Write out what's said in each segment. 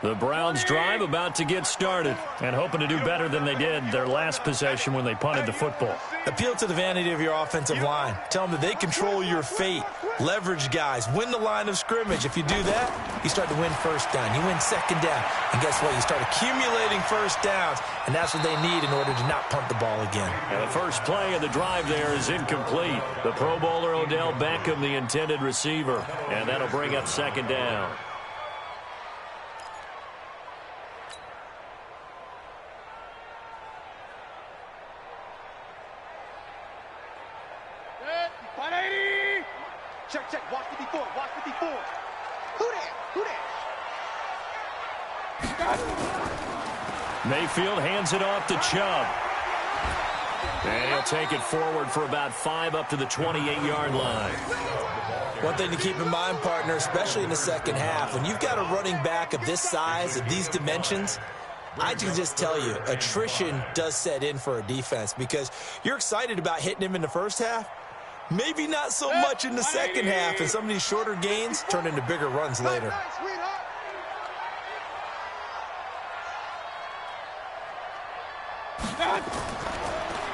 The Browns drive about to get started and hoping to do better than they did their last possession when they punted the football. Appeal to the vanity of your offensive line. Tell them that they control your fate. Leverage guys. Win the line of scrimmage. If you do that, you start to win first down. You win second down. And guess what? You start accumulating first downs. And that's what they need in order to not punt the ball again. And the first play of the drive there is incomplete. The Pro Bowler Odell Beckham, the intended receiver. And that'll bring up second down. Check. Watch the before. Who that? Mayfield hands it off to Chubb. And he'll take it forward for about 5 up to the 28-yard line. One thing to keep in mind, partner, especially in the second half, when you've got a running back of this size, of these dimensions, I can just tell you, attrition does set in for a defense because you're excited about hitting him in the first half. Maybe not so much in the second half, and some of these shorter gains turn into bigger runs later.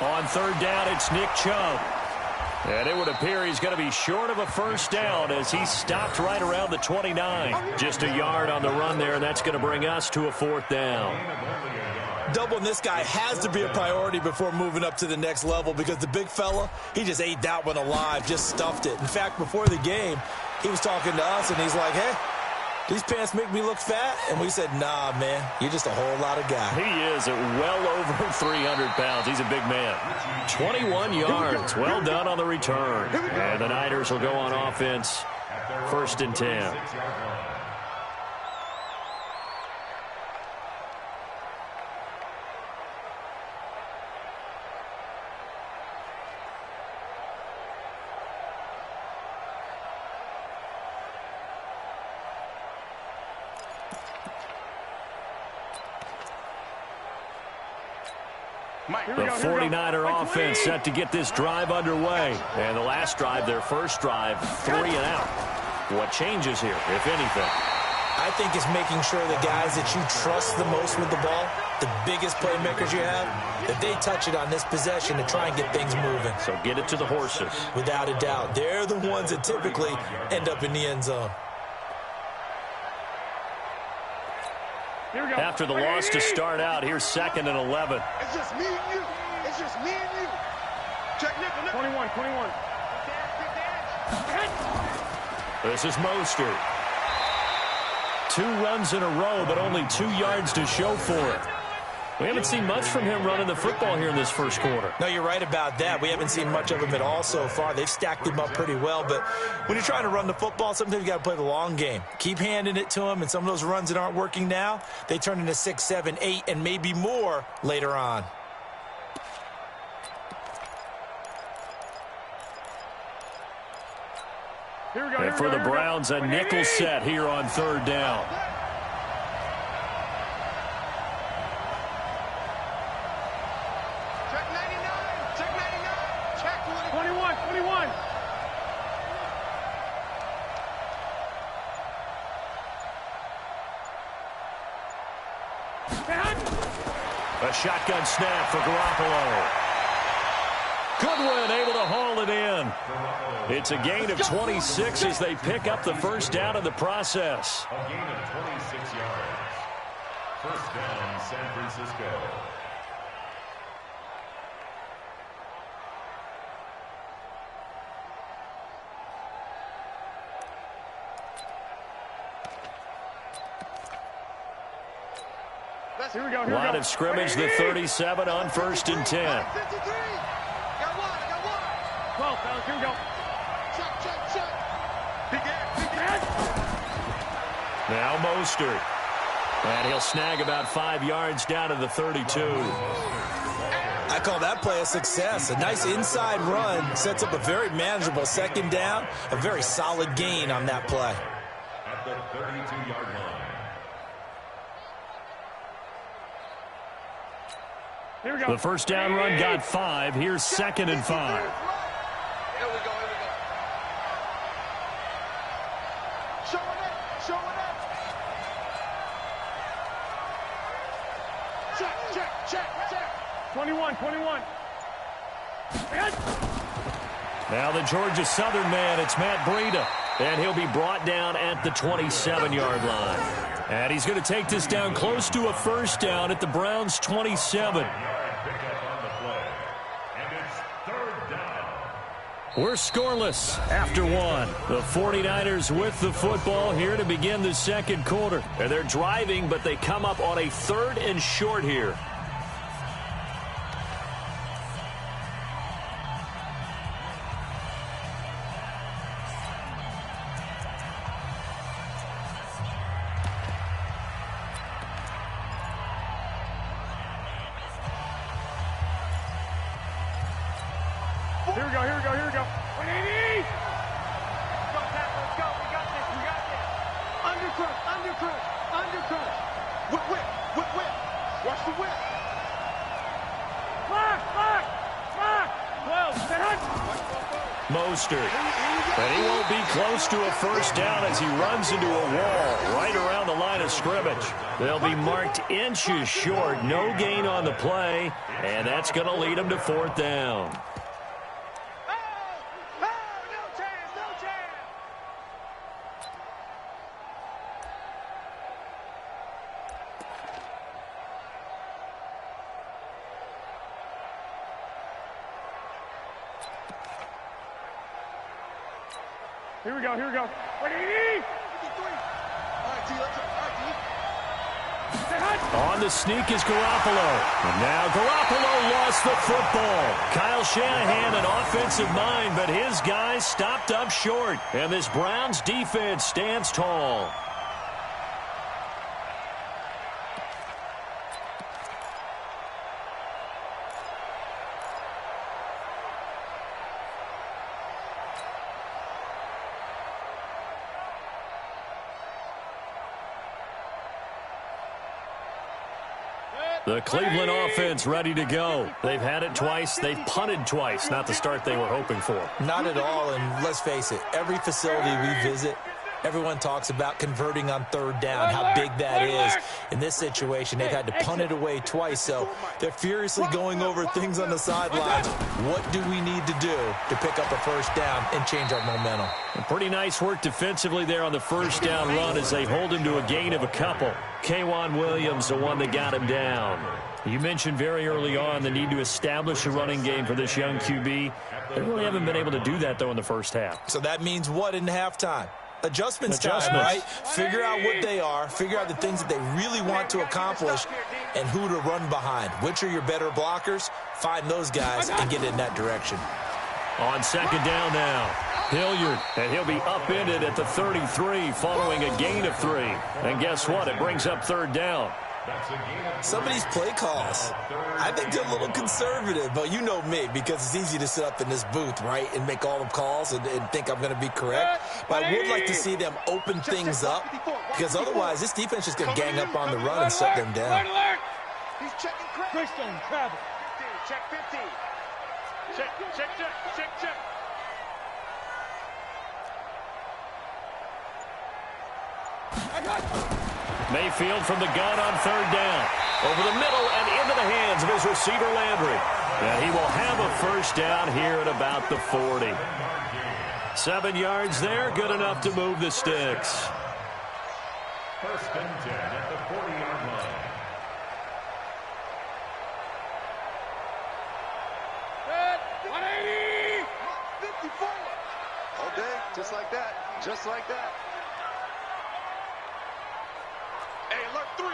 On third down, it's Nick Chubb. And it would appear he's going to be short of a first down as he stopped right around the 29. Just a yard on the run there, and that's going to bring us to a fourth down. Doubling this guy has to be a priority before moving up to the next level because the big fella, he just ate that one alive, just stuffed it. In fact, before the game, he was talking to us, and he's like, hey, these pants make me look fat? And we said, nah, man, you're just a whole lot of guy. He is at well over 300 pounds. He's a big man. 21 yards. Well done on the return. And the Niners will go on offense. 1st and 10. The 49er offense set to get this drive underway. And the last drive, their first drive, 3 and out. What changes here, if anything? I think it's making sure the guys that you trust the most with the ball, the biggest playmakers you have, that they touch it on this possession to try and get things moving. So get it to the horses. Without a doubt. They're the ones that typically end up in the end zone. After the loss to start out, here's 2nd and 11. It's just me and you. It's just me and you. Check nickel. 21. This is Mostert. 2 runs in a row, but only 2 yards to show for it. We haven't seen much from him running the football here in this first quarter. No, you're right about that. We haven't seen much of him at all so far. They've stacked him up pretty well, but when you're trying to run the football, sometimes you got to play the long game. Keep handing it to him, and some of those runs that aren't working now, they turn into 6, 7, 8, and maybe more later on. And for the Browns, a nickel set here on 3rd down. A shotgun snap for Garoppolo. Goodwin able to haul it in. It's a gain of 26 as they pick up the first down in the process. A gain of 26 yards. First down, San Francisco. Line of scrimmage, the 37 on 1st and 10. Got one. 12, fellas, here we go. Check. Big ass. Now Mostert. And he'll snag about 5 yards down to the 32. I call that play a success. A nice inside run sets up a very manageable 2nd down. A very solid gain on that play. At the 32-yard line. The first down run got 5. Here's 2nd and 5. Here we go. Showing up. Check. 21. Now the Georgia Southern man, it's Matt Breida. And he'll be brought down at the 27-yard line. And he's going to take this down close to a first down at the Browns' 27. We're scoreless after one. The 49ers with the football here to begin the second quarter. And they're driving, but they come up on a 3rd and short here. Here we go. 180! Go, Pat, let's go. We got this. Undercrush. Whip. Watch the whip. Mark! 12, stay hot. Mostert. But he won't be close to a first down as he runs into a wall right around the line of scrimmage. They'll be marked inches short. No gain on the play, and that's going to lead them to 4th down. Here we go. 180! 53. All right, T, let's go. On the sneak is Garoppolo. And now Garoppolo lost the football. Kyle Shanahan, an offensive mind, but his guys stopped up short. And this Browns defense stands tall. The Cleveland offense ready to go. They've had it twice. They've punted twice. Not the start they were hoping for. Not at all, and let's face it, every facility we visit, everyone talks about converting on 3rd down, how big that is. In this situation, they've had to punt it away twice, so they're furiously going over things on the sidelines. What do we need to do to pick up a first down and change our momentum? Pretty nice work defensively there on the first down run as they hold him to a gain of a couple. K'Wan Williams, the one that got him down. You mentioned very early on the need to establish a running game for this young QB. They really haven't been able to do that, though, in the first half. So that means what in halftime? Adjustments time, right? Figure out what they are, figure out the things that they really want to accomplish, and who to run behind. Which are your better blockers? Find those guys and get in that direction. On 2nd down now, Hilliard, and he'll be upended at the 33 following a gain of 3. And guess what? It brings up 3rd down. Some of these play calls, I think they're a little conservative, but you know me, because it's easy to sit up in this booth, right, and make all the calls and think I'm going to be correct. But I would like to see them open things up, because otherwise this defense is going to gang up on the run and shut them down. He's checking Christian travel. 15, check 15. Check. I got it. Mayfield from the gun on 3rd down. Over the middle and into the hands of his receiver, Landry. And he will have a first down here at about the 40. 7 yards there, good enough to move the sticks. 1st and 10 at the 40-yard line. Good. 180! 54! All day, just like that. Hey, alert 3!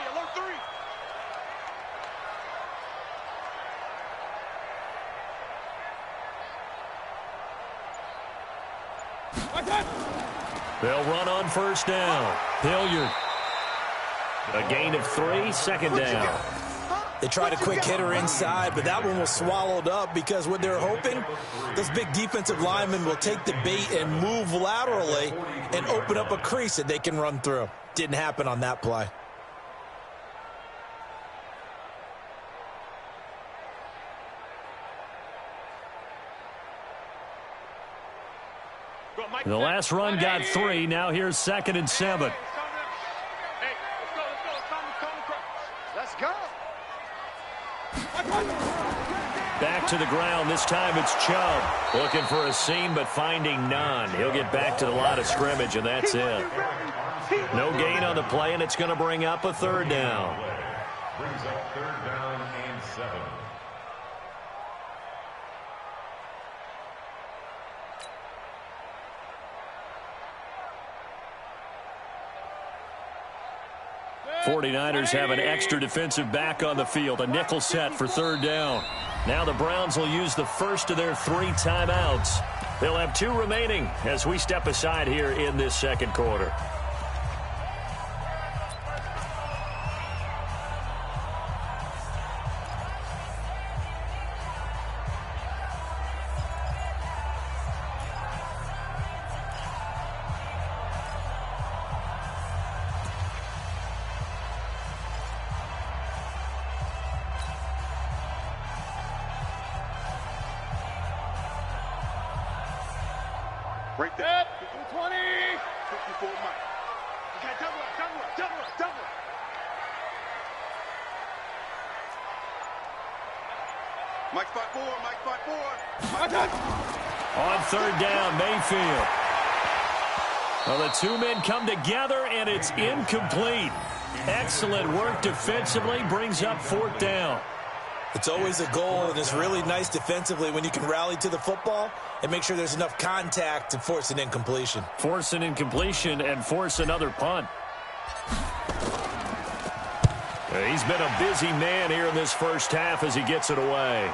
They'll run on 1st down. Hilliard. A gain of 3, 2nd down. They tried a quick hitter inside, but that one was swallowed up because what they're hoping, those big defensive linemen will take the bait and move laterally and open up a crease that they can run through. Didn't happen on that play. The last run got 3. Now here's 2nd and 7. Hey, let's go. Let's go. Let's go. back to the ground. This time it's Chubb. Looking for a seam, but finding none. He'll get back to the line of scrimmage, and that's it. No gain on the play, and it's going to bring up a third down. Brings up third down and 7. '49ers have an extra defensive back on the field, a nickel set for third down. Now the Browns will use the first of their 3 timeouts. They'll have 2 remaining as we step aside here in this second quarter. Break that. 20. 54 Mike. You got double up. Mike spot 4. My done. On third down, Mayfield. Well, the 2 men come together, and it's incomplete. Excellent work defensively, brings up 4th down. It's always a goal, and it's really nice defensively when you can rally to the football and make sure there's enough contact to force an incompletion. Force an incompletion and force another punt. He's been a busy man here in this first half as he gets it away.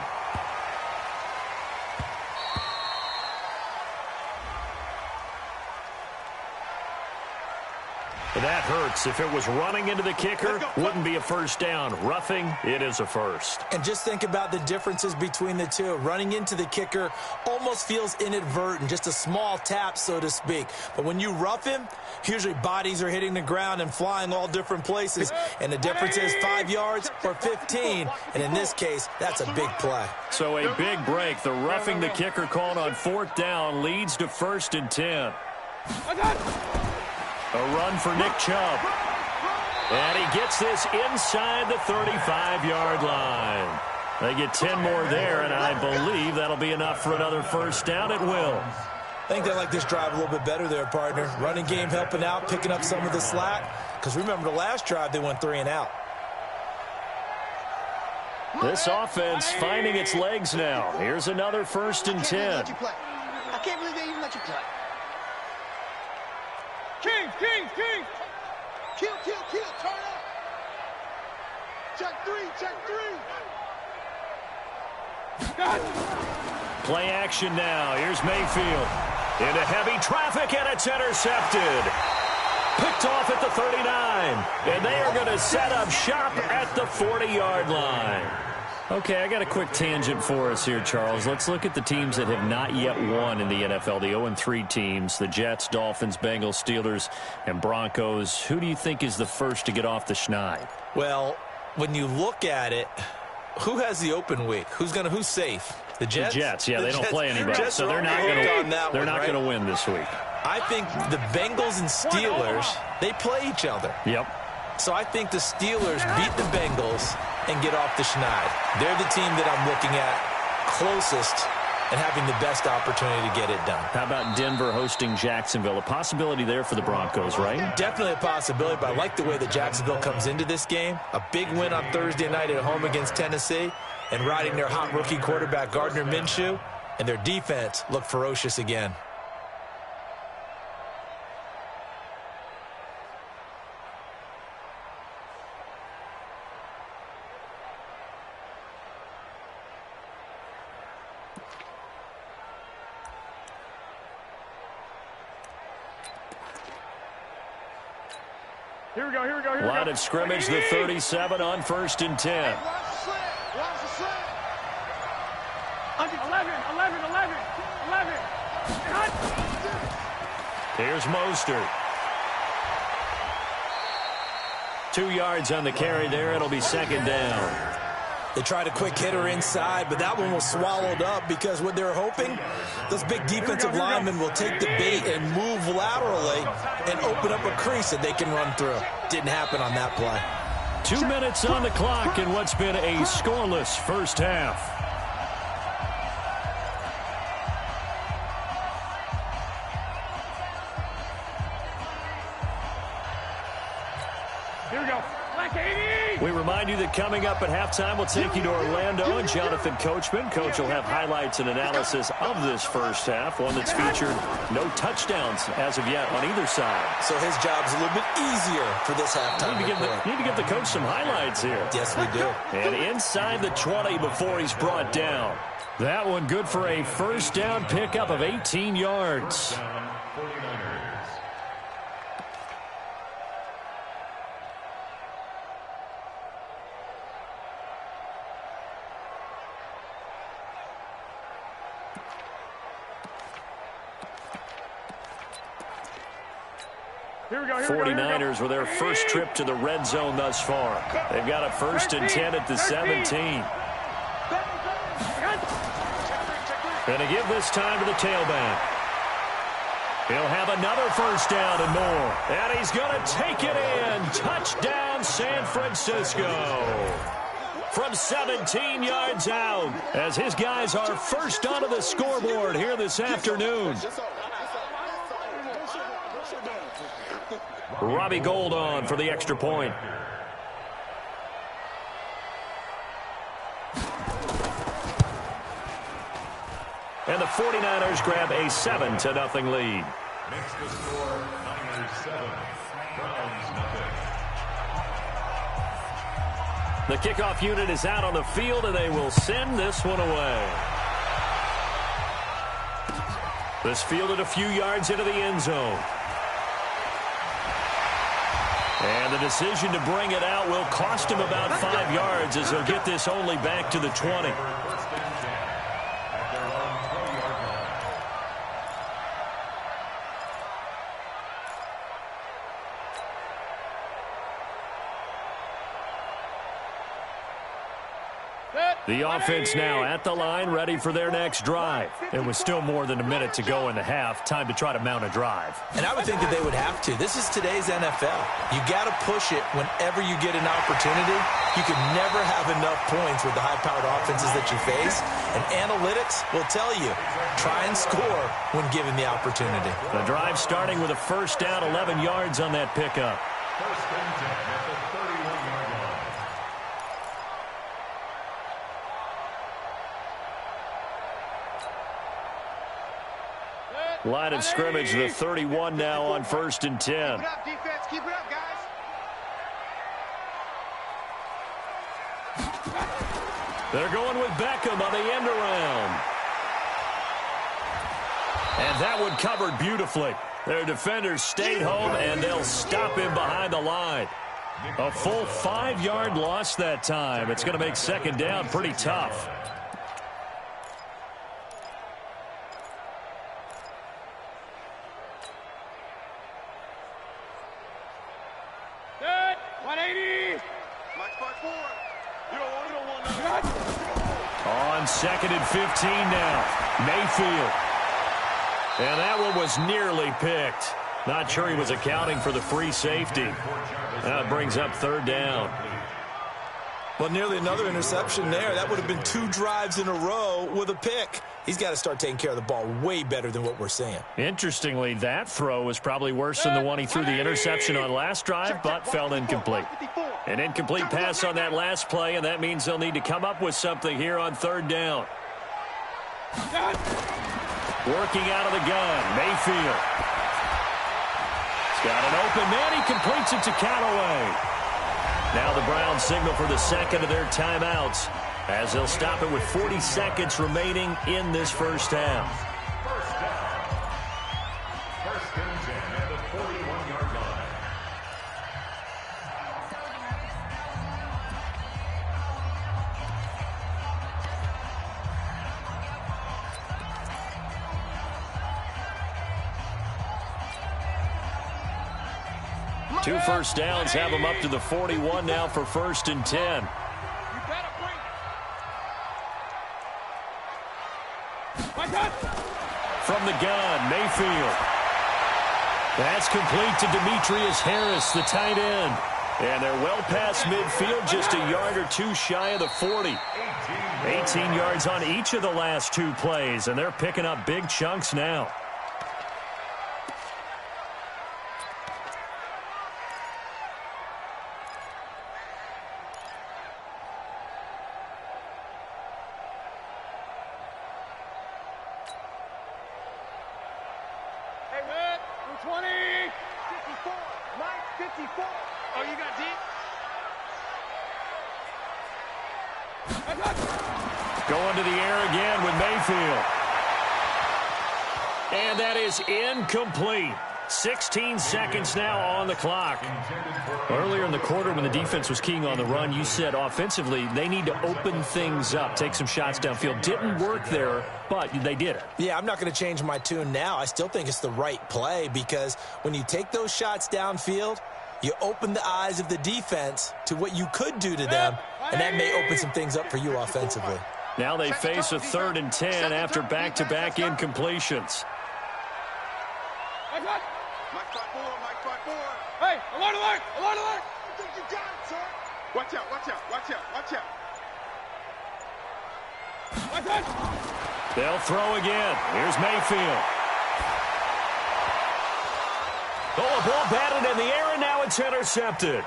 That hurts. If it was running into the kicker, wouldn't be a first down. Roughing, it is a first. And just think about the differences between the two. Running into the kicker almost feels inadvertent, just a small tap, so to speak. But when you rough him, usually bodies are hitting the ground and flying all different places. And the difference is 5 yards or 15. And in this case, that's a big play. So a big break. The roughing the kicker called on 4th down leads to 1st and 10. A run for Nick Chubb. And he gets this inside the 35-yard line. They get 10 more there, and I believe that'll be enough for another first down. It will. I think they like this drive a little bit better there, partner. Running game helping out, picking up some of the slack. Because remember, the last drive, they went 3 and out. This offense finding its legs now. Here's another 1st and 10. I can't believe they even let you play. King. Kill, turn up. Check 3. Play action now. Here's Mayfield. Into heavy traffic, and it's intercepted. Picked off at the 39. And they are going to set up shop at the 40-yard line. Okay, I got a quick tangent for us here, Charles. Let's look at the teams that have not yet won in the NFL, the 0-3 teams, the Jets, Dolphins, Bengals, Steelers, and Broncos. Who do you think is the first to get off the schneid? Well, when you look at it, who has the open week? Who's safe? The Jets? The Jets, yeah, they don't play anybody, so they're not going to win this week. I think the Bengals and Steelers, they play each other. Yep. So I think the Steelers beat the Bengals and get off the schneid. They're the team that I'm looking at closest and having the best opportunity to get it done. How about Denver hosting Jacksonville? A possibility there for the Broncos, right? Definitely a possibility, but I like the way that Jacksonville comes into this game. A big win on Thursday night at home against Tennessee and riding their hot rookie quarterback Gardner Minshew, and their defense looked ferocious again. Here we go. Line of scrimmage, the 37 on 1st and 10. Watch the slant. 11. Here's Mostert. 2 yards on the carry there. It'll be 2nd down. They tried a quick hitter inside, but that one was swallowed up because what they're hoping, those big defensive linemen will take the bait and move laterally and open up a crease that they can run through. Didn't happen on that play. 2 minutes on the clock in what's been a scoreless first half. Here we go. Black 80. We remind you that coming up at halftime, we'll take you to Orlando and Jonathan Coachman. Coach will have highlights and analysis of this first half, one that's featured no touchdowns as of yet on either side. So his job's a little bit easier for this halftime. Need to give the coach some highlights here. Yes, we do. And inside the 20 before he's brought down. That one good for a first down pickup of 18 yards. 49ers with their first trip to the red zone thus far. They've got a 1st and 10 at the 17. Going to give this time to the tailback. He'll have another first down and more. And he's going to take it in. Touchdown, San Francisco. From 17 yards out, as his guys are first onto the scoreboard here this afternoon. Robbie Gould on for the extra point. And the 49ers grab a 7-0 lead. Makes the score Niners 7, Browns nothing. The kickoff unit is out on the field, and they will send this one away. This fielded a few yards into the end zone. And the decision to bring it out will cost him about 5 yards as he'll get this only back to the 20. The offense now at the line, ready for their next drive. It was still more than a minute to go in the half. Time to try to mount a drive. And I would think that they would have to. This is today's NFL. You got to push it whenever you get an opportunity. You can never have enough points with the high-powered offenses that you face. And analytics will tell you, try and score when given the opportunity. The drive starting with a first down, 11 yards on that pickup. First and 10 at the 31-yard line. Line of scrimmage, the 31 now on 1st and 10. Keep it up, defense. Keep it up, guys. They're going with Beckham on the end around. And that one covered beautifully. Their defenders stayed home, and they'll stop him behind the line. A full 5-yard loss that time. It's going to make second down pretty tough. On 2nd and 15 now. Mayfield. And that one was nearly picked. Not sure he was accounting for the free safety. That brings up 3rd down. Well, nearly another interception there. That would have been 2 drives in a row with a pick. He's got to start taking care of the ball way better than what we're seeing. Interestingly, that throw was probably worse than the one he threw the interception on last drive, but fell incomplete. An incomplete pass on that last play, and that means they'll need to come up with something here on 3rd down. Working out of the gun, Mayfield. He's got an open man. He completes it to Callaway. Now the Browns signal for the second of their timeouts as they'll stop it with 40 seconds remaining in this first half. First down. First and 10 at the 41-yard line. Two first downs have them up to the 41 now for 1st and 10. From the gun, Mayfield. That's complete to Demetrius Harris, the tight end. And they're well past midfield, just a yard or two shy of the 40. 18 yards on each of the last 2 plays, and they're picking up big chunks now. 20. 54. Mike, 54. Oh, you got deep? Going to the air again with Mayfield. And that is incomplete. 16 seconds now on the clock. Earlier in the quarter when the defense was keying on the run, you said offensively they need to open things up, take some shots downfield. Didn't work there, but they did it. Yeah, I'm not going to change my tune now. I still think it's the right play because when you take those shots downfield, you open the eyes of the defense to what you could do to them, and that may open some things up for you offensively. Now they face a 3rd and 10 after back-to-back incompletions. Hey, alert, alert, alert, alert! I think you got it, sir. Watch out, watch out, watch out, watch out. Watch out! They'll throw again. Here's Mayfield. Oh, a ball batted in the air, and now it's intercepted.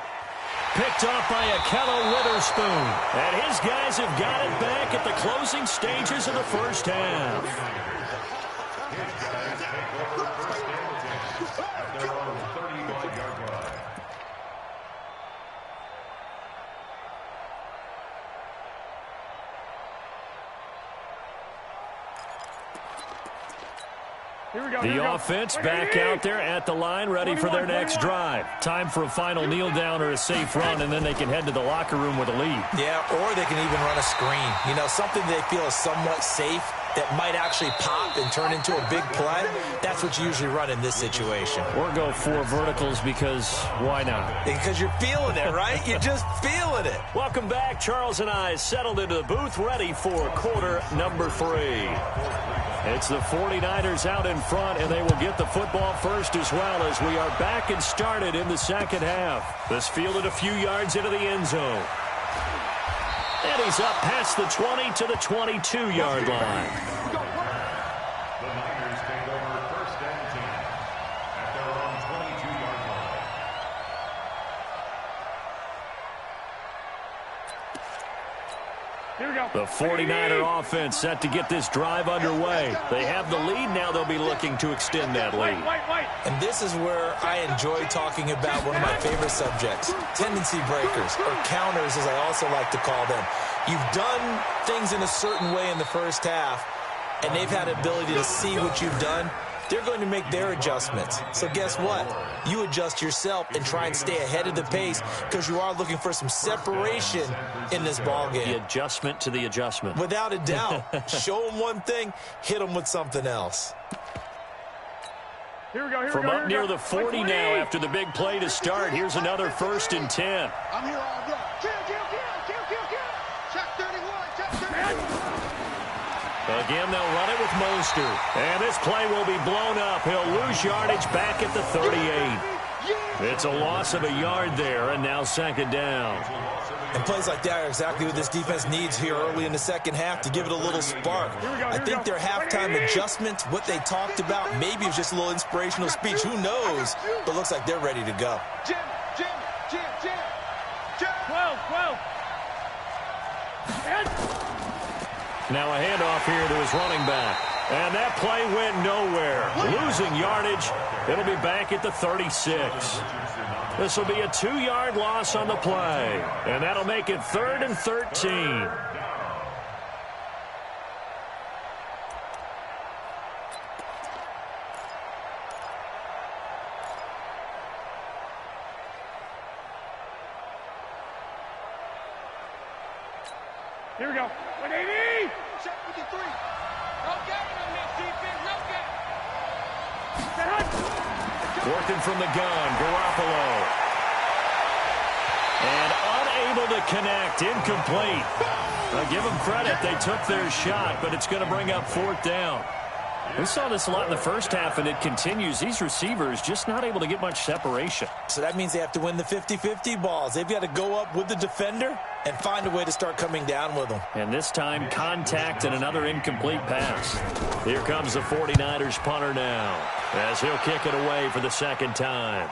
Picked off by Akello Witherspoon. And his guys have got it back at the closing stages of the first half. The offense back out there at the line, ready for their next drive. Time for a final kneel down or a safe run, and then they can head to the locker room with a lead. Yeah, or they can even run a screen. You know, something they feel is somewhat safe that might actually pop and turn into a big play. That's what you usually run in this situation. Or go 4 verticals because why not? Because you're feeling it, right? You're just feeling it. Welcome back. Charles and I settled into the booth, ready for quarter number 3. It's the 49ers out in front, and they will get the football first as well as we are back and started in the second half. This fielded a few yards into the end zone. And he's up past the 20 to the 22-yard line. The Niners take over 1st and 10 at their own 22-yard line. Here we go. The 49er offense set to get this drive underway. They have the lead. Now they'll be looking to extend that lead. And this is where I enjoy talking about one of my favorite subjects, tendency breakers, or counters as I also like to call them. You've done things in a certain way in the first half, and they've had the ability to see what you've done. They're going to make their adjustments. So guess what? You adjust yourself and try and stay ahead of the pace because you are looking for some separation in this ball game. The adjustment to the adjustment. Without a doubt. Show them one thing, hit them with something else. Here we go, From up near the 40 now after the big play to start. Here's another 1st and 10. I'm here all day. Kill. Check 31, check 31. Again, they'll run it with Mostert. And this play will be blown up. He'll lose yardage back at the 38. It's a loss of a yard there, and now 2nd down. And plays like that are exactly what this defense needs here early in the second half to give it a little spark. I think their halftime adjustment, what they talked about, maybe it was just a little inspirational speech. Who knows? But looks like they're ready to go. Jim. 12. Now a handoff here to his running back. And that play went nowhere. Losing yardage. It'll be back at the 36. This will be a 2-yard loss on the play. And that'll make it 3rd and 13. Here we go. 180. Check 53. No gapping on this defense. No gap. Working from the gun, Garoppolo. And unable to connect, incomplete. Give them credit, they took their shot, but it's going to bring up 4th down. We saw this a lot in the first half, and it continues. These receivers just not able to get much separation. So that means they have to win the 50-50 balls. They've got to go up with the defender and find a way to start coming down with them. And this time, contact and another incomplete pass. Here comes the 49ers punter now, as he'll kick it away for the 2nd time.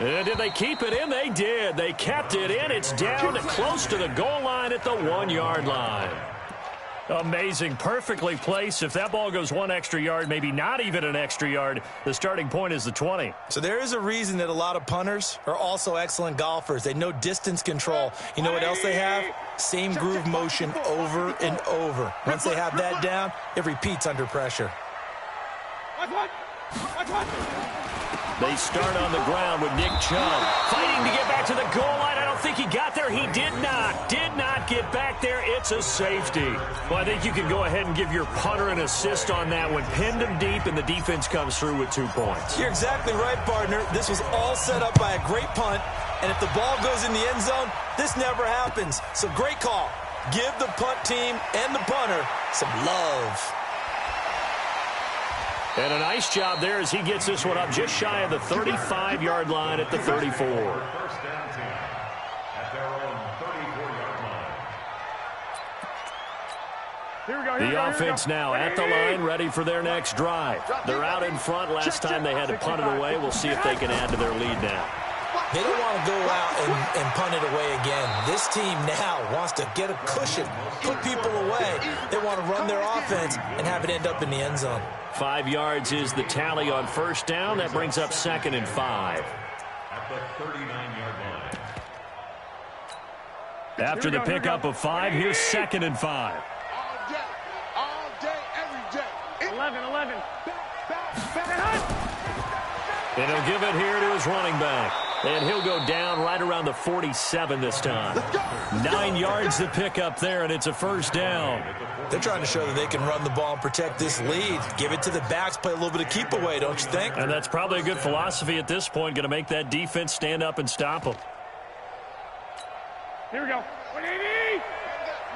And did they keep it in? They did. They kept it in. It's down close to the goal line at the 1-yard line. Amazing. Perfectly placed. If that ball goes one extra yard, maybe not even an extra yard, the starting point is the 20. So there is a reason that a lot of punters are also excellent golfers. They know distance control. You know what else they have? Same groove motion over and over. Once they have that down, it repeats under pressure. They start on the ground with Nick Chubb fighting to get back to the goal line. I don't think he got there. He did not get back there. It's a safety. Well, I think you can go ahead and give your punter an assist on that one. Pinned him deep, and the defense comes through with 2 points. You're exactly right, partner. This was all set up by a great punt, and if the ball goes in the end zone, this never happens. So great call. Give the punt team and the punter some love. And a nice job there as he gets this one up just shy of the 35-yard line at the 34. First down team at their own 34-yard line. The offense now at the line, ready for their next drive. They're out in front. Last time they had to punt it away. We'll see if they can add to their lead now. They don't want to go out and punt it away again. This team now wants to get a cushion, put people away. They want to run their offense and have it end up in the end zone. 5 yards is the tally on first down. That brings up 2nd and 5. At the 39-yard line. After the pickup of 5, here's 2nd and 5. All day, every day. 11. And he'll give it here to his running back. And he'll go down right around the 47 this time. 9 yards to pick up there, and it's a first down. They're trying to show that they can run the ball and protect this lead. Give it to the backs, play a little bit of keep away, don't you think? And that's probably a good philosophy at this point, going to make that defense stand up and stop them. Here we go. 180.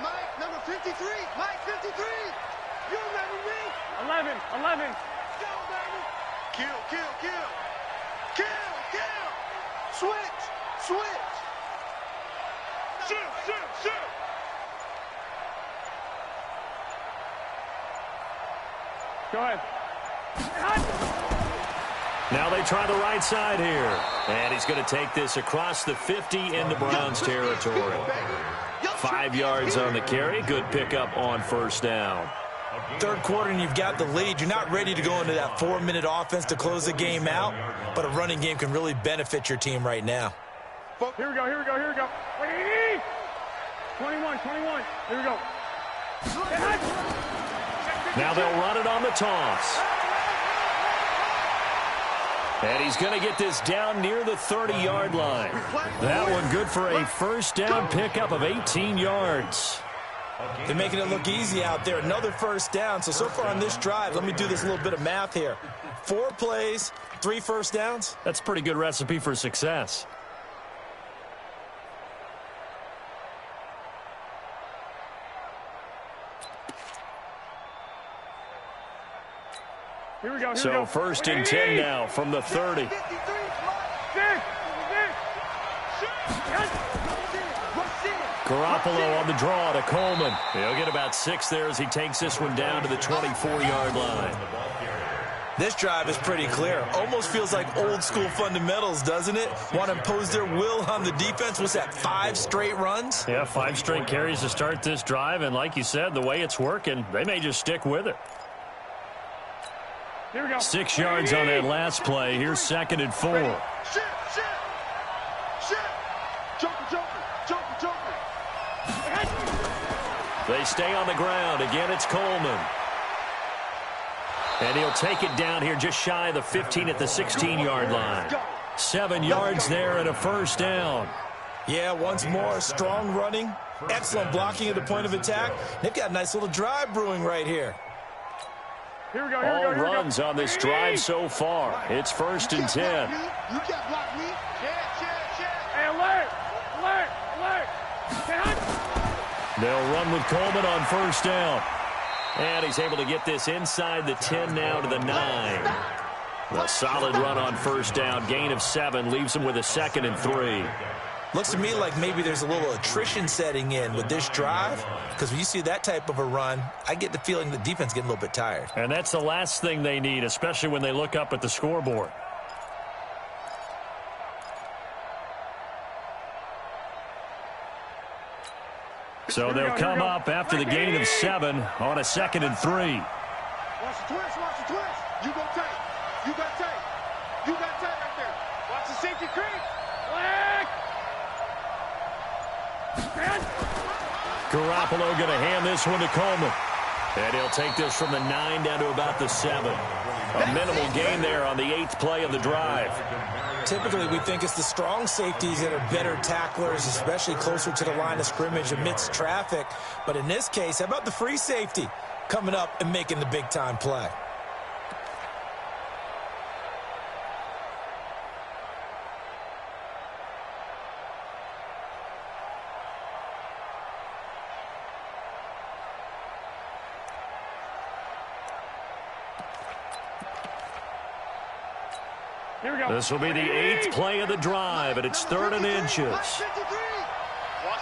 Mike, number 53. Mike, 53. You remember me? 11. Go, baby. Kill. Switch. Shoot. Go ahead. Now they try the right side here. And he's going to take this across the 50 into Browns territory. 5 yards on the carry. Good pickup on first down. Third quarter and you've got the lead. You're not ready to go into that 4-minute offense to close the game out, but a running game can really benefit your team right now. Here we go. 180. 21. Here we go. Now they'll run it on the toss. And he's going to get this down near the 30-yard line. That one good for a first down pickup of 18 yards. They're making it look easy out there. Another first down. So far on this drive, let me do this little bit of math here. 4 plays, 3 first downs. That's a pretty good recipe for success. Here we go. So first and 10 now from the 30. Garoppolo on the draw to Coleman. He'll get about 6 there as he takes this one down to the 24-yard line. This drive is pretty clear. Almost feels like old school fundamentals, doesn't it? Want to impose their will on the defense. What's that, 5 straight runs? Yeah, 5 straight carries to start this drive. And like you said, the way it's working, they may just stick with it. Here we go. 6 yards on that last play. Here's 2nd and 4. Shit. Joker. They stay on the ground. Again, it's Coleman. And he'll take it down here just shy of the 15 at the 16-yard line. 7 yards there and a first down. Yeah, once more, strong running, excellent blocking at the point of attack. They've got a nice little drive brewing right here. Here we go. All runs on this drive so far. It's first and 10. You can't block me. Hey, alert. They'll run with Coleman on first down. And he's able to get this inside the 10 now to the 9. A solid run on first down. Gain of 7 leaves him with a 2nd and 3. Looks to me like maybe there's a little attrition setting in with this drive, because when you see that type of a run, I get the feeling the defense getting a little bit tired. And that's the last thing they need, especially when they look up at the scoreboard. So they'll come up after the gain of 7 on a 2nd and 3. Watch the twist, watch the twist. You go tight. You got tight. You got tight right there. Watch the safety creep. Flag. Garoppolo going to hand this one to Coleman. And he'll take this from the 9 down to about the 7. A minimal gain there on the 8th play of the drive. Typically, we think it's the strong safeties that are better tacklers, especially closer to the line of scrimmage amidst traffic. But in this case, how about the free safety coming up and making the big-time play? This will be the 8th play of the drive, and it's 3rd and inches. Watch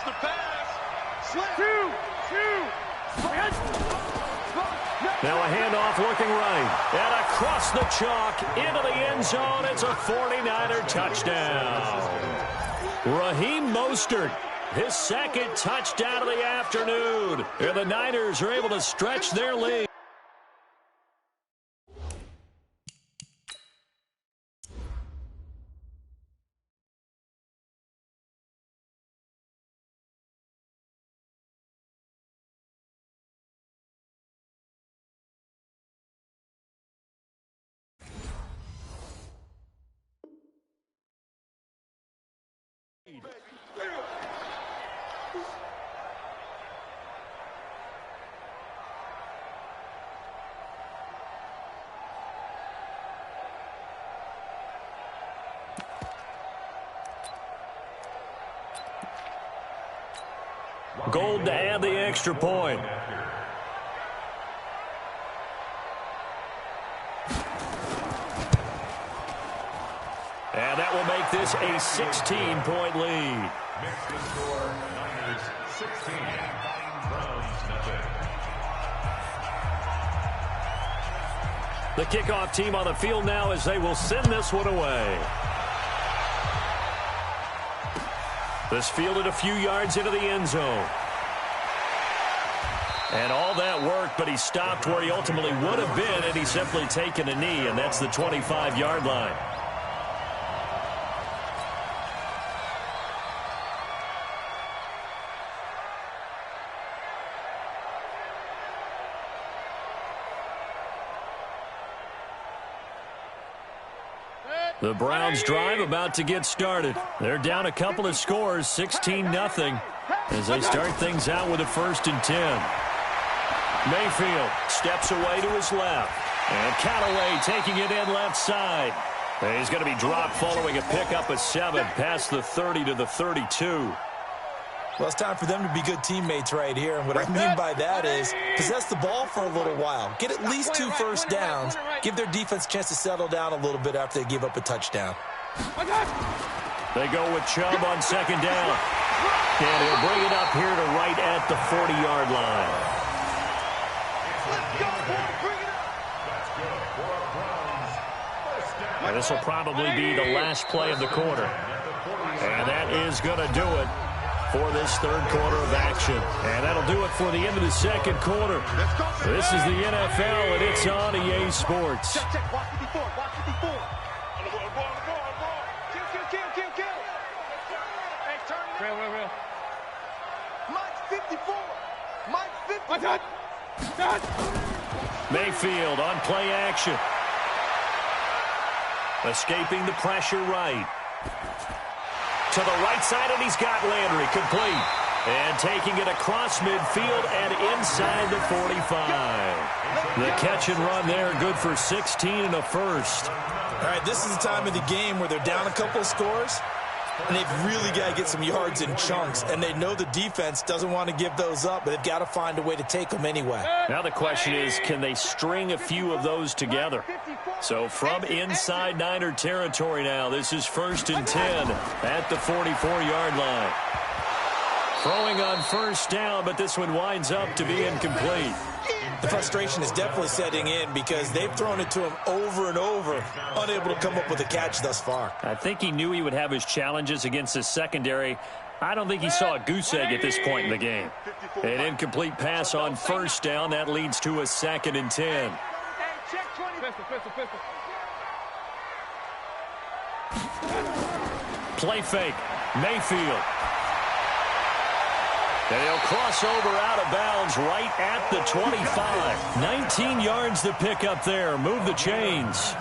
the pass. Slam. Now a handoff looking right. And across the chalk into the end zone. It's a 49er touchdown. Raheem Mostert, his 2nd touchdown of the afternoon. And the Niners are able to stretch their lead. Gold to add the extra point. And that will make this a 16-point lead. Makes the score Niners 16, Browns nothing. The kickoff team on the field now as they will send this one away. This fielded a few yards into the end zone. And all that work, but he stopped where he ultimately would have been had he simply taken a knee, and that's the 25-yard line. The Browns drive about to get started. They're down a couple of scores, 16-0, as they start things out with a 1st and 10. Mayfield steps away to his left. And Callaway taking it in left side. And he's going to be dropped following a pickup of 7 past the 30 to the 32. Well, it's time for them to be good teammates right here. And what I mean by that is possess the ball for a little while. Get at least 2 first downs. Give their defense a chance to settle down a little bit after they give up a touchdown. They go with Chubb on 2nd down. And he'll bring it up here to right at the 40-yard line. And this will probably be the last play of the quarter. And that is going to do it for this 3rd quarter of action. And that'll do it for the end of the 2nd quarter. This is the NFL, and it's on EA Sports. Check. Watch 54. Watch 54. Kill. Hey, turn it. Real. Mike 54. Mike 54. Mayfield on play action. Escaping the pressure right. To the right side, and he's got Landry complete. And taking it across midfield and inside the 45. The catch and run there, good for 16 and a first. All right, this is the time of the game where they're down a couple of scores, and they've really got to get some yards in chunks. And they know the defense doesn't want to give those up, but they've got to find a way to take them anyway. Now the question is, can they string a few of those together? So from inside Niner territory now, this is 1st and 10 at the 44-yard line. Throwing on 1st down, but this one winds up to be incomplete. The frustration is definitely setting in because they've thrown it to him over and over, unable to come up with a catch thus far. I think he knew he would have his challenges against his secondary, I don't think he saw a goose egg at this point in the game. An incomplete pass on first down. That leads to a 2nd and 10. Play fake. Mayfield. And he'll cross over out of bounds right at the 25. 19 yards to pick up there. Move the chains.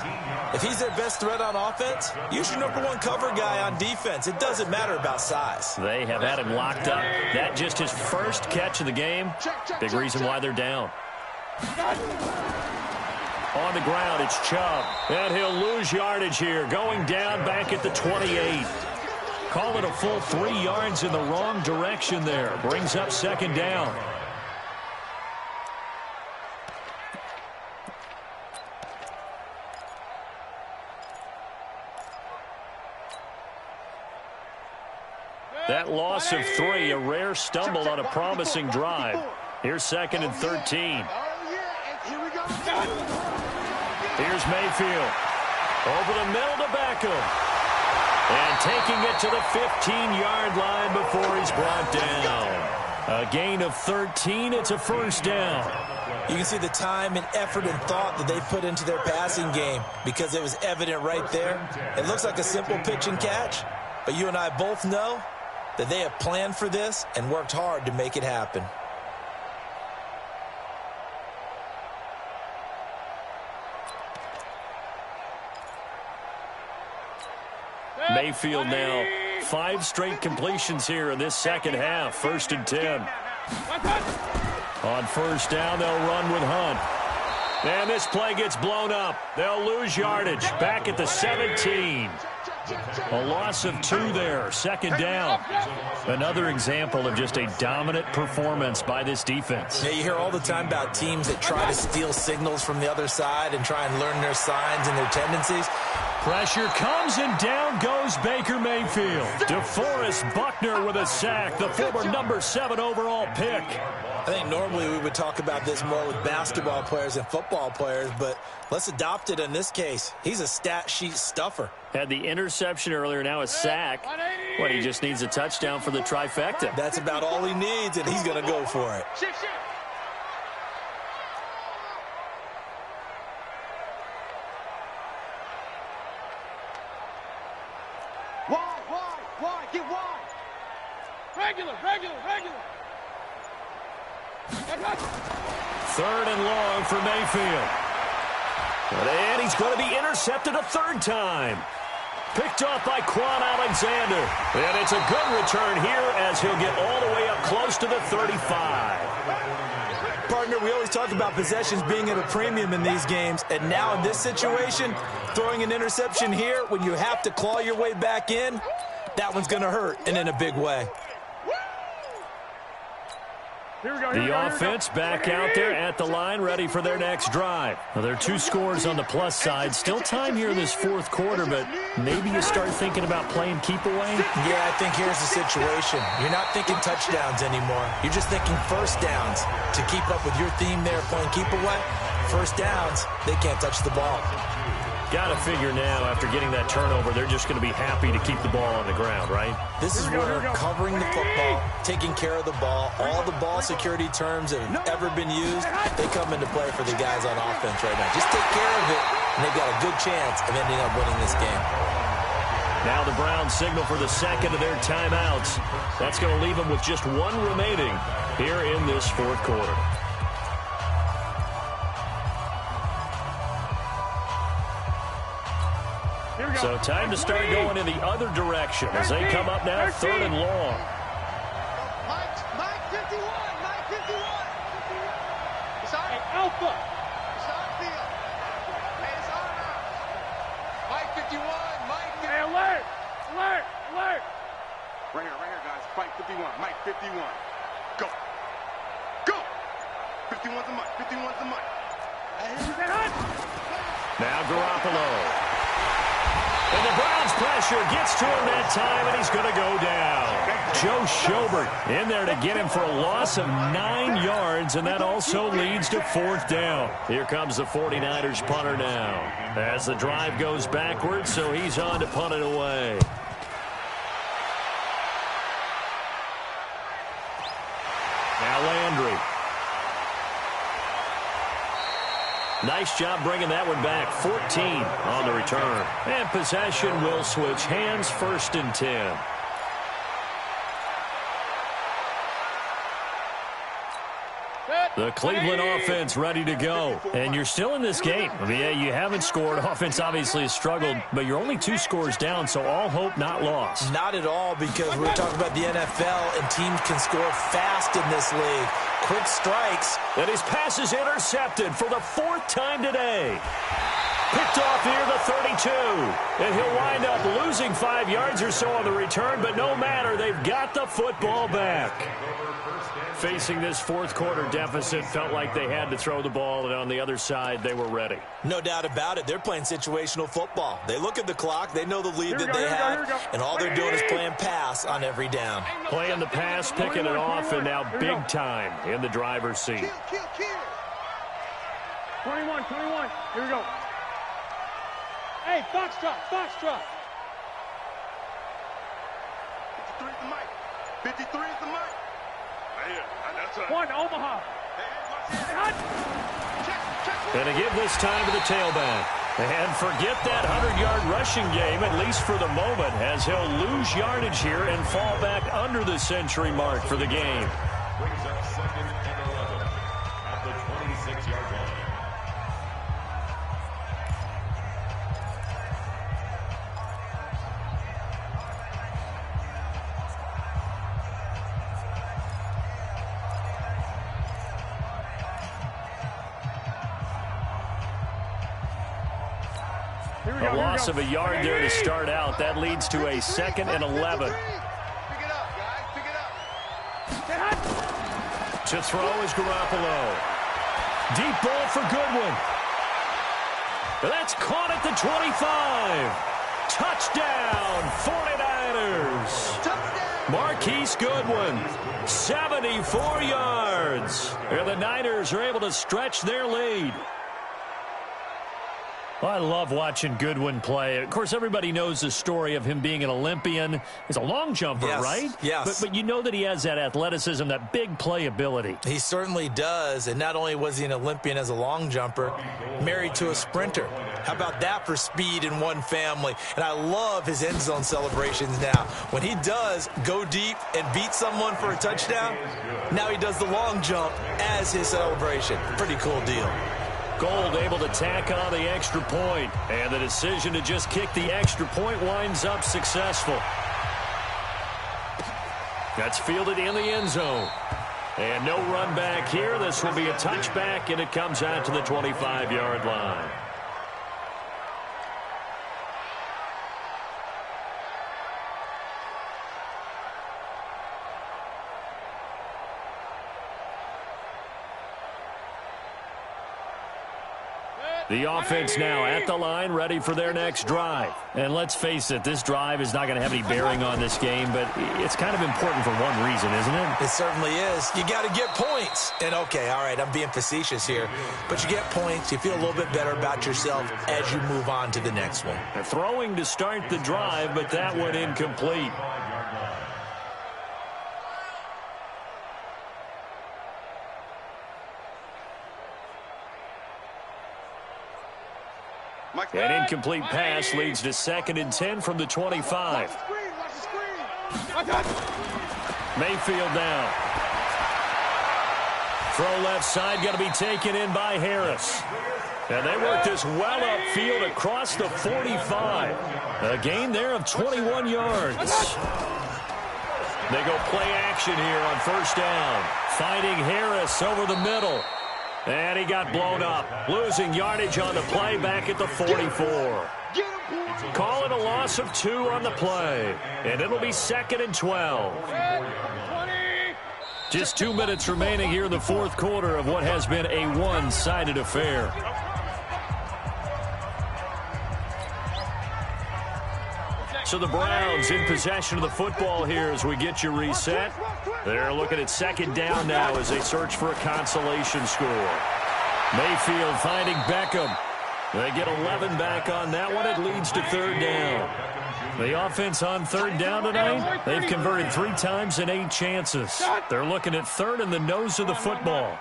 If he's their best threat on offense, use your #1 cover guy on defense. It doesn't matter about size. They have had him locked up. That just his first catch of the game. Big reason why they're down. On the ground, it's Chubb. And he'll lose yardage here. Going down back at the 28. Call it a full 3 yards in the wrong direction there. Brings up 2nd down. That loss of 3, a rare stumble on a promising drive. Here's 2nd and 13. Here's Mayfield. Over the middle to Beckham. And taking it to the 15-yard line before he's brought down. A gain of 13. It's a 1st down. You can see the time and effort and thought that they put into their passing game because it was evident right there. It looks like a simple pitch and catch, but you and I both know that they have planned for this and worked hard to make it happen. Mayfield now 5 straight completions here in this second half. 1st and 10. On 1st down, they'll run with Hunt. And this play gets blown up. They'll lose yardage back at the 17. A loss of 2 there. 2nd down. Another example of just a dominant performance by this defense. Yeah, you hear all the time about teams that try to steal signals from the other side and try and learn their signs and their tendencies. Pressure comes, and down goes Baker Mayfield. DeForest Buckner with a sack, the former #7 overall pick. I think normally we would talk about this more with basketball players and football players, but let's adopt it in this case. He's a stat sheet stuffer. Had the interception earlier, now a sack. Well, he just needs a touchdown for the trifecta. That's about all he needs, and he's going to go for it. Wide, get wide. Regular. 3rd and long for Mayfield. And he's going to be intercepted a 3rd time. Picked off by Quan Alexander. And it's a good return here as he'll get all the way up close to the 35. Partner, we always talk about possessions being at a premium in these games, and now in this situation, throwing an interception here when you have to claw your way back in, that one's going to hurt, and in a big way. The offense back out there at the line, ready for their next drive. Well, there are 2 scores on the plus side. Still time here in this 4th quarter, but maybe you start thinking about playing keep away? Yeah, I think here's the situation. You're not thinking touchdowns anymore. You're just thinking 1st downs. To keep up with your theme there, playing keep away, 1st downs, they can't touch the ball. Got to figure now, after getting that turnover, they're just going to be happy to keep the ball on the ground, right? This is where covering the football, taking care of the ball, all the ball security terms that have ever been used, they come into play for the guys on offense right now. Just take care of it, and they've got a good chance of ending up winning this game. Now the Browns signal for the 2nd of their timeouts. That's going to leave them with just 1 remaining here in this 4th quarter. So time to start going in the other direction as they come up now 3rd and long. Mike 51. It's on. Hey, Alpha. It's on field. Hey, it's on now. Mike 51. Hey, alert. Right here, guys. Mike 51. Mike 51. Go. 51's the Mike. Now Garoppolo. And the Browns pressure gets to him that time, and he's going to go down. Joe Schobert in there to get him for a loss of 9 yards, and that also leads to 4th down. Here comes the 49ers punter now as the drive goes backwards, so he's on to punt it away. Nice job bringing that one back. 14 on the return. And possession will switch hands, 1st and 10. The Cleveland offense ready to go. And you're still in this game. I mean, yeah, you haven't scored. Offense obviously has struggled, but you're only 2 scores down, so all hope not lost. Not at all, because we're talking about the NFL, and teams can score fast in this league. Quick strikes. And his pass is intercepted for the 4th time today. Picked off near the 32. And he'll wind up losing 5 yards or so on the return, but no matter, they've got the football back. Facing this 4th quarter deficit, felt like they had to throw the ball, and on the other side, they were ready. No doubt about it. They're playing situational football. They look at the clock. They know the lead that they have, and all they're doing is playing pass on every down. Playing the pass, picking it off, and now big time in the driver's seat. 21. Here we go. Hey, Foxtrot. 53 is the mic. 53 is the mic. One, Omaha. And to give this time to the tailback. And forget that 100-yard rushing game, at least for the moment, as he'll lose yardage here and fall back under the century mark for the game. Brings up 2nd and 11 at the 26-yard line. A loss of a yard there to start out. That leads to a 2nd and 11. Pick it up, guys. Pick it up. To throw is Garoppolo. Deep ball for Goodwin. That's caught at the 25. Touchdown, 49ers. Marquise Goodwin, 74 yards. And the Niners are able to stretch their lead. Well, I love watching Goodwin play. Of course, everybody knows the story of him being an Olympian. He's a long jumper, yes, right? Yes. But you know that he has that athleticism, that big playability. He certainly does. And not only was he an Olympian as a long jumper, married to a sprinter. How about that for speed in one family? And I love his end zone celebrations now. When he does go deep and beat someone for a touchdown, now he does the long jump as his celebration. Pretty cool deal. Gold able to tack on the extra point, and the decision to just kick the extra point winds up successful. That's fielded in the end zone. And no run back here. This will be a touchback, and it comes out to the 25-yard line. The offense now at the line, ready for their next drive. And let's face it, this drive is not going to have any bearing on this game, but it's kind of important for one reason, isn't it? It certainly is. You got to get points. And, okay, all right, I'm being facetious here. But you get points. You feel a little bit better about yourself as you move on to the next one. They're throwing to start the drive, but that one incomplete. An incomplete pass leads to 2nd and 10 from the 25. Mayfield now. Throw left side, going to be taken in by Harris. And they work this well upfield across the 45. A gain there of 21 yards. They go play action here on 1st down. Finding Harris over the middle. And he got blown up, losing yardage on the play back at the 44. Call it a loss of 2 on the play, and it'll be 2nd and 12. Just 2 minutes remaining here in the 4th quarter of what has been a one-sided affair. So the Browns in possession of the football here as we get you reset. They're looking at 2nd down now as they search for a consolation score. Mayfield finding Beckham. They get 11 back on that one. It leads to 3rd down. The offense on 3rd down tonight, they've converted 3 times in 8 chances. They're looking at 3rd in the nose of the football.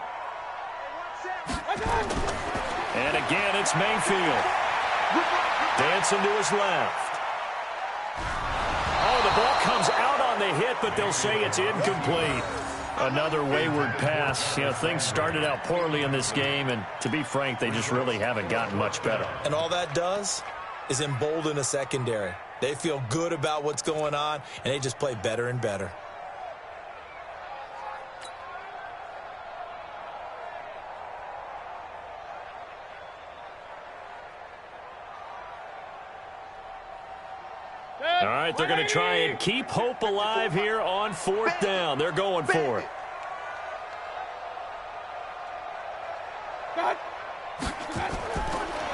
And again, it's Mayfield. Dancing to his left. Oh, the ball comes out on the hit, but they'll say it's incomplete. Another wayward pass. You know, things started out poorly in this game, and to be frank, they just really haven't gotten much better. And all that does is embolden a secondary. They feel good about what's going on, and they just play better and better. All right, they're going to try and keep hope alive here on 4th down. They're going for it.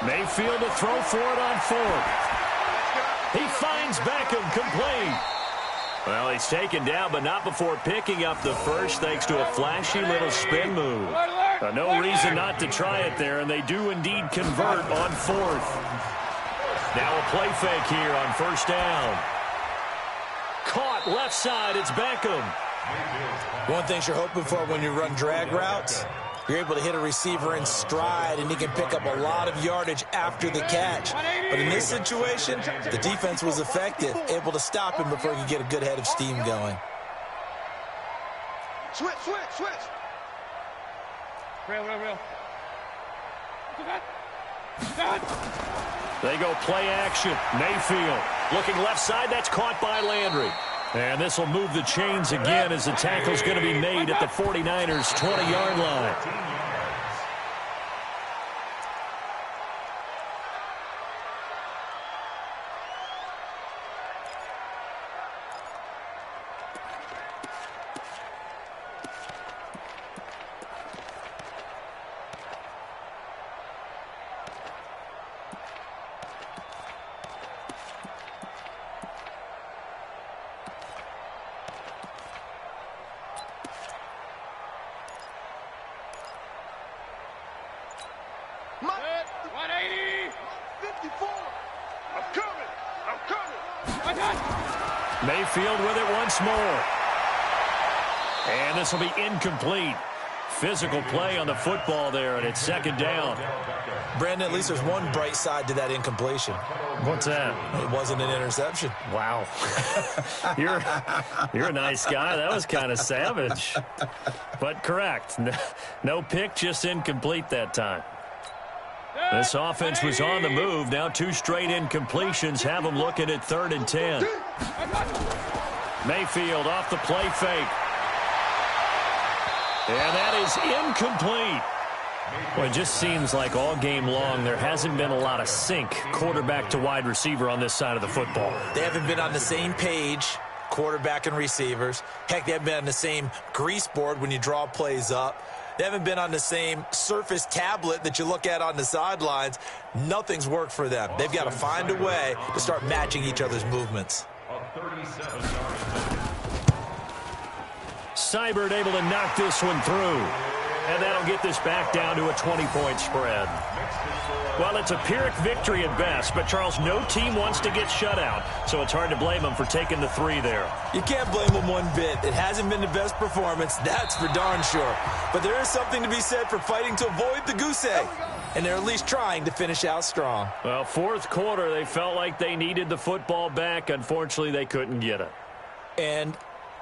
Mayfield to throw for it on 4th. He finds Beckham complete. Well, he's taken down, but not before picking up the first thanks to a flashy little spin move. No reason not to try it there, and they do indeed convert on 4th. Now a play fake here on 1st down. Caught left side, it's Beckham. One thing you're hoping for when you run drag routes, you're able to hit a receiver in stride, and he can pick up a lot of yardage after the catch. But in this situation, the defense was effective, able to stop him before he could get a good head of steam going. Switch, switch, switch. Real. They go play action. Mayfield looking left side. That's caught by Landry. And this will move the chains again as the tackle's going to be made at the 49ers' 20-yard line. Mayfield with it once more. And this will be incomplete. Physical play on the football there, and it's 2nd down. Brandon, at least there's one bright side to that incompletion. What's that? It wasn't an interception. Wow. You're a nice guy. That was kind of savage. But correct. No pick, just incomplete that time. This offense was on the move. Now 2 straight incompletions have them looking at 3rd and 10. Mayfield off the play fake. And that is incomplete. Well, it just seems like all game long there hasn't been a lot of sync quarterback to wide receiver on this side of the football. They haven't been on the same page, quarterback and receivers. Heck, they haven't been on the same grease board when you draw plays up. They haven't been on the same surface tablet that you look at on the sidelines. Nothing's worked for them. They've got to find a way to start matching each other's movements. Seibert able to knock this one through. And that'll get this back down to a 20-point spread. Well, it's a Pyrrhic victory at best, but, Charles, no team wants to get shut out, so it's hard to blame them for taking the 3 there. You can't blame them one bit. It hasn't been the best performance, that's for darn sure. But there is something to be said for fighting to avoid the goose egg, and they're at least trying to finish out strong. Well, 4th quarter, they felt like they needed the football back. Unfortunately, they couldn't get it. And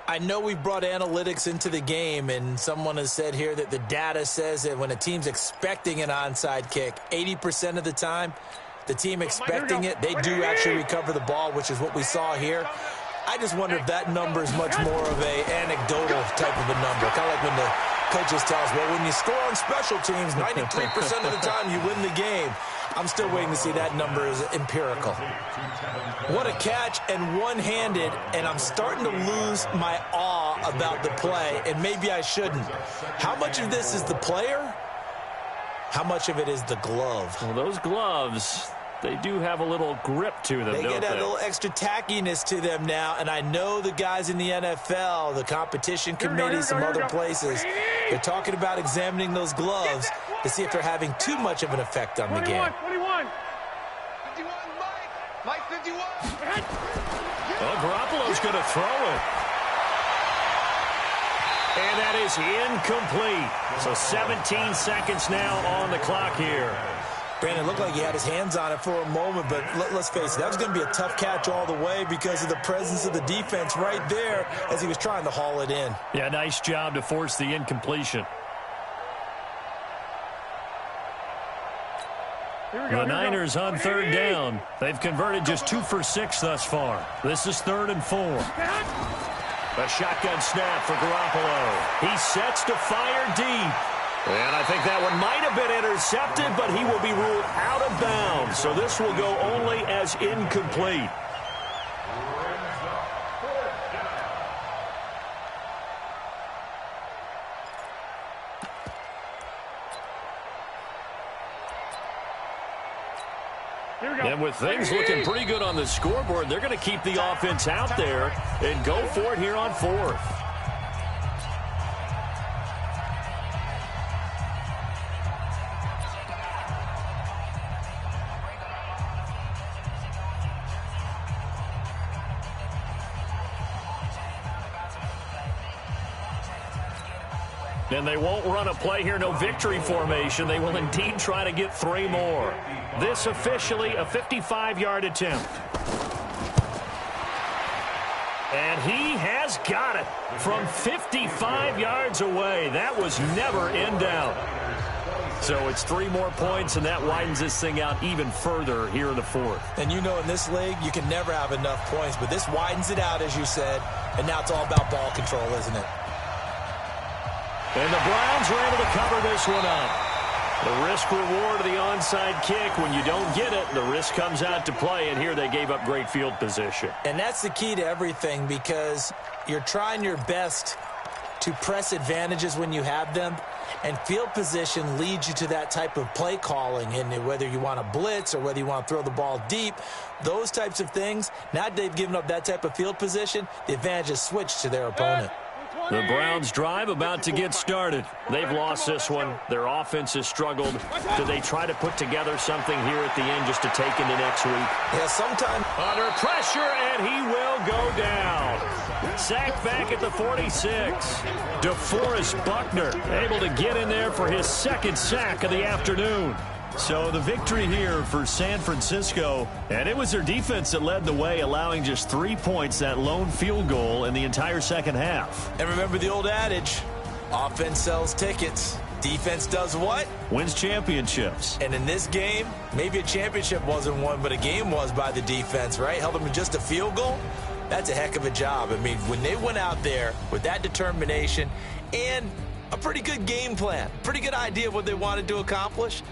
I know we brought analytics into the game, and someone has said here that the data says that when a team's expecting an onside kick, 80% of the time, the team expecting it, they do actually recover the ball, which is what we saw here. I just wonder if that number is much more of an anecdotal type of a number, kind of like when the coaches tell us, well, when you score on special teams, 93% of the time you win the game. I'm still waiting to see that number is empirical. What a catch, and one-handed, and I'm starting to lose my awe about the play, and maybe I shouldn't. How much of this is the player? How much of it is the glove? Well, those gloves, they do have a little grip to them, They don't get that they? little extra tackiness to them now, and I know the guys in the NFL, the competition committee, some other places, they're talking about examining those gloves to see if they're having too much of an effect on the game. 21. 51, Mike 51. Well, Garoppolo's going to throw it. And that is incomplete. So 17 seconds now on the clock here. Brandon, it looked like he had his hands on it for a moment, but let's face it, that was going to be a tough catch all the way because of the presence of the defense right there as he was trying to haul it in. Yeah, nice job to force the incompletion. The Niners on third down. They've converted just 2 for 6 thus far. This is 3rd and 4. A shotgun snap for Garoppolo. He sets to fire deep. And I think that one might have been intercepted, but he will be ruled out of bounds. So this will go only as incomplete. And with things looking pretty good on the scoreboard, they're going to keep the offense out there and go for it here on 4th. And they won't run a play here, no victory formation. They will indeed try to get 3 more. This officially a 55-yard attempt. And he has got it from 55 yards away. That was never in doubt. So it's 3 more points, and that widens this thing out even further here in the 4th. And you know in this league, you can never have enough points, but this widens it out, as you said, and now it's all about ball control, isn't it? And the Browns are able to cover this one up. The risk-reward of the onside kick, when you don't get it, the risk comes out to play, and here they gave up great field position. And that's the key to everything because you're trying your best to press advantages when you have them, and field position leads you to that type of play calling, and whether you want to blitz or whether you want to throw the ball deep, those types of things, now that they've given up that type of field position, the advantage is switched to their opponent. The Browns drive about to get started. They've lost this one. Their offense has struggled. Do they try to put together something here at the end just to take into next week? Yeah, sometime. Under pressure, and he will go down. Sacked back at the 46. DeForest Buckner able to get in there for his 2nd sack of the afternoon. So the victory here for San Francisco, and it was their defense that led the way, allowing just 3 points, that lone field goal in the entire second half. And remember the old adage, offense sells tickets. Defense does what? Wins championships. And in this game, maybe a championship wasn't won, but a game was by the defense, right? Held them to just a field goal. That's a heck of a job. I mean, when they went out there with that determination and a pretty good game plan, pretty good idea of what they wanted to accomplish,